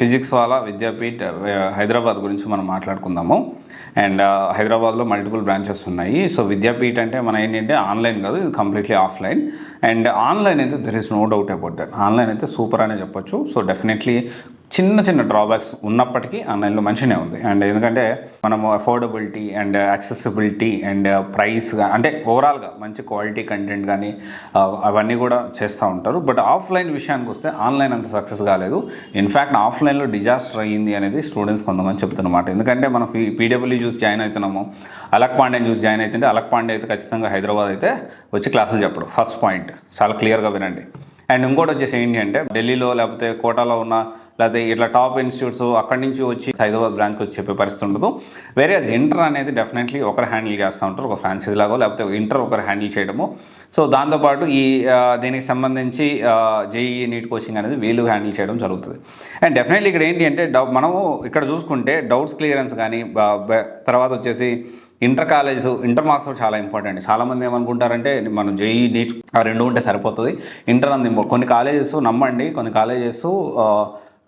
Physics వాలా విద్యాపీఠ్ హైదరాబాద్ గురించి మనం మాట్లాడుకుందాము. అండ్ హైదరాబాద్లో మల్టిపుల్ బ్రాంచెస్ ఉన్నాయి. సో విద్యాపీఠ్ అంటే మన ఏంటంటే ఆన్లైన్ కాదు, ఇది కంప్లీట్లీ ఆఫ్లైన్. అండ్ ఆన్లైన్ అయితే there is no doubt about that. Online అయితే సూపర్ అనే చెప్పొచ్చు. సో డెఫినెట్లీ చిన్న చిన్న డ్రాబ్యాక్స్ ఉన్నప్పటికీ ఆన్లైన్లో మంచిగానే ఉంది. అండ్ ఎందుకంటే మనము affordability and accessibility and price అంటే ఓవరాల్గా మంచి క్వాలిటీ కంటెంట్ కానీ అవన్నీ కూడా చేస్తూ ఉంటారు. బట్ ఆఫ్లైన్ విషయానికి వస్తే ఆన్లైన్ అంత సక్సెస్ కాలేదు. ఇన్ఫ్యాక్ట్ ఆఫ్లైన్లో డిజాస్టర్ అయ్యింది అనేది స్టూడెంట్స్ కొంతమంది చెప్తున్నమాట. ఎందుకంటే మనం పీడబ్ల్యూ చూసి జాయిన్ అవుతున్నాము, అలక్ పాండేని చూసి జాయిన్ అవుతుంటే అలక్ పాండే అయితే ఖచ్చితంగా హైదరాబాద్ అయితే వచ్చి క్లాసులు చెప్పడం ఫస్ట్ పాయింట్, చాలా క్లియర్గా వినండి. అండ్ ఇంకోటి వచ్చేసి ఏంటి అంటే ఢిల్లీలో లేకపోతే కోటాలో ఉన్న లేకపోతే ఇట్లా టాప్ ఇన్స్టిట్యూట్స్ అక్కడి నుంచి వచ్చి హైదరాబాద్ బ్రాంచ్కి వచ్చి చెప్పే పరిస్థితి ఉండదు. వేరే ఇంటర్ అనేది డెఫినెట్లీ ఒకరు హ్యాండిల్ చేస్తూ ఉంటారు, ఒక ఫ్రాంచైజ్ లాగో లేకపోతే ఇంటర్ ఒకరు హ్యాండిల్ చేయడము. సో దాంతోపాటు ఈ దీనికి సంబంధించి జేఈఈ నీట్ కోచింగ్ అనేది వీళ్ళు హ్యాండిల్ చేయడం జరుగుతుంది. అండ్ డెఫినెట్లీ ఇక్కడ ఏంటి అంటే మనము ఇక్కడ చూసుకుంటే డౌట్స్ క్లియరెన్స్ కానీ తర్వాత వచ్చేసి ఇంటర్ కాలేజ్ ఇంటర్ మార్క్స్ చాలా ఇంపార్టెంట్. చాలామంది ఏమనుకుంటారంటే మనం జేఈఈ నీట్ ఆ రెండు ఉంటే సరిపోతుంది, ఇంటర్ అంది. కొన్ని కాలేజెస్ నమ్మండి, కొన్ని కాలేజెస్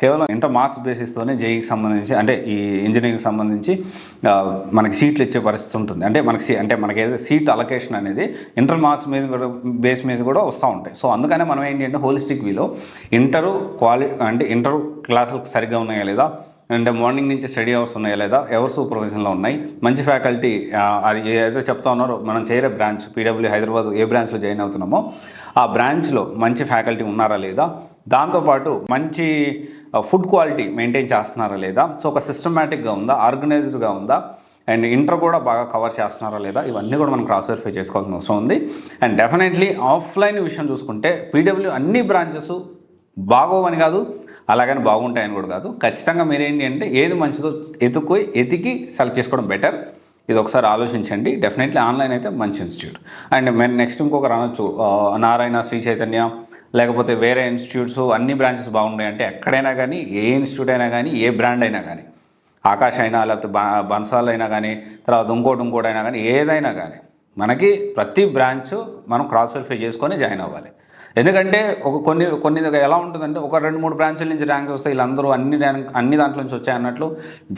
కేవలం ఇంటర్ మార్క్స్ బేసిస్తోనే జేఈకి సంబంధించి అంటే ఈ ఇంజనీరింగ్కి సంబంధించి మనకి సీట్లు ఇచ్చే పరిస్థితి ఉంటుంది. అంటే మనకి ఏదైతే సీట్ అలొకేషన్ అనేది ఇంటర్ మార్క్స్ మీద బేస్ మీద కూడా వస్తూ ఉంటాయి. సో అందుకనే మనం ఏంటి అంటే హోలిస్టిక్ వీలో ఇంటర్ క్లాసులు సరిగ్గా ఉన్నాయా లేదా, అండ్ మార్నింగ్ నుంచి స్టడీ అవర్స్ ఉన్నాయా లేదా, ఎవరు సూపర్విజన్లో ఉన్నాయి, మంచి ఫ్యాకల్టీ అది ఏదైతే చెప్తా ఉన్నారో మనం చేరే బ్రాంచ్ పీడబ్ల్యూ హైదరాబాద్ ఏ బ్రాంచ్లో జాయిన్ అవుతున్నామో ఆ బ్రాంచ్లో మంచి ఫ్యాకల్టీ ఉన్నారా లేదా, దాంతోపాటు మంచి ఫుడ్ క్వాలిటీ మెయింటైన్ చేస్తున్నారా లేదా, సో ఒక సిస్టమేటిక్గా ఉందా, ఆర్గనైజ్డ్గా ఉందా, అండ్ ఇంటర్ కూడా బాగా కవర్ చేస్తున్నారా లేదా, ఇవన్నీ కూడా మనం క్రాస్ వెరిఫై చేసుకోవాల్సిన అవసరం ఉంది. అండ్ డెఫినెట్లీ ఆఫ్లైన్ విషయం చూసుకుంటే పీడబ్ల్యూ అన్ని బ్రాంచెస్ బాగోవని కాదు, అలాగని బాగుంటాయని కూడా కాదు. ఖచ్చితంగా మీరేంటి అంటే ఏది మంచిదో ఎతికి సెలెక్ట్ చేసుకోవడం బెటర్. ఇది ఒకసారి ఆలోచించండి. డెఫినెట్లీ ఆన్లైన్ అయితే మంచి ఇన్స్టిట్యూట్. అండ్ మేము నెక్స్ట్ ఇంకొకరు అనొచ్చు నారాయణ, శ్రీ చైతన్య లేకపోతే వేరే ఇన్స్టిట్యూట్స్ అన్ని బ్రాంచెస్ బాగున్నాయి అంటే ఎక్కడైనా కానీ, ఏ ఇన్స్టిట్యూట్ అయినా కానీ, ఏ బ్రాండ్ అయినా కానీ, ఆకాష్ అయినా లేకపోతే బన్సాల్ అయినా కానీ, తర్వాత ఇంకోటి అయినా కానీ, ఏదైనా కానీ మనకి ప్రతి బ్రాంచ్ మనం క్రాస్ వెరిఫై చేసుకొని జాయిన్ అవ్వాలి. ఎందుకంటే కొన్ని ఎలా ఉంటుందంటే ఒక 2-3 బ్రాంచ్ల నుంచి ర్యాంక్స్ వస్తాయి, వీళ్ళందరూ అన్ని దాంట్లో నుంచి వచ్చాయన్నట్లు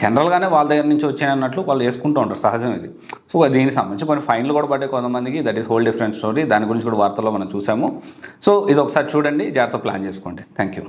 జనరల్గానే వాళ్ళ దగ్గర నుంచి వచ్చాయన్నట్లు వాళ్ళు వేసుకుంటూ ఉంటారు, సహజం ఇది. సో దీనికి సంబంధించి కొన్ని ఫైన్లు కూడా పడ్డాయి కొంతమందికి, that is whole different story. దాని గురించి కూడా వార్తల్లో మనం చూసాము. సో ఇది ఒకసారి చూడండి, జాగ్రత్త ప్లాన్ చేసుకోండి. Thank you.